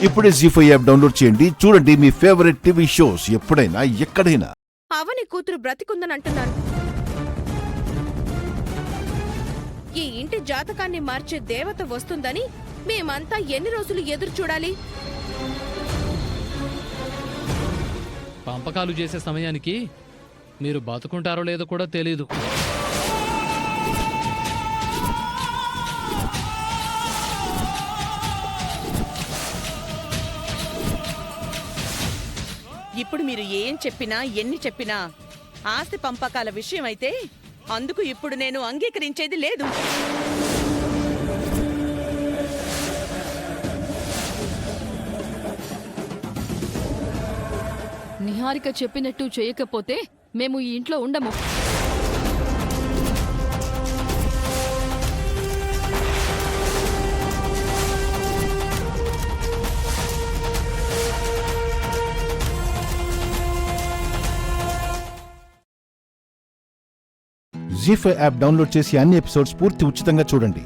ఇప్పుడే జీ5 app download చేయండి. చూడండి మీ ఫేవరెట్ టీవీ షోస్ ఎప్పుడైనా ఎక్కడైనా. అవని కూతురు బ్రతికుందని అంటున్నారు. ఈ ఇంటి జాతకాన్ని మార్చే దేవత వస్తుందని మేమంతా ఎన్ని రోజులు ఎదురు చూడాలి? పంపకాలు చేసే సమయానికి మీరు బతుకుంటారో లేదో కూడా తెలీదు. ఇప్పుడు మీరు ఏం చెప్పినా ఎన్ని చెప్పినా ఆస్తి పంపకాల విషయం అయితే అందుకు ఇప్పుడు నేను అంగీకరించేది లేదు. నిహారిక చెప్పినట్టు చేయకపోతే మేము ఈ ఇంట్లో ఉండము. జీ5 యాప్ డౌన్లోడ్ చేసి అన్ని ఎపిసోడ్స్ పూర్తి ఉచితంగా చూడండి.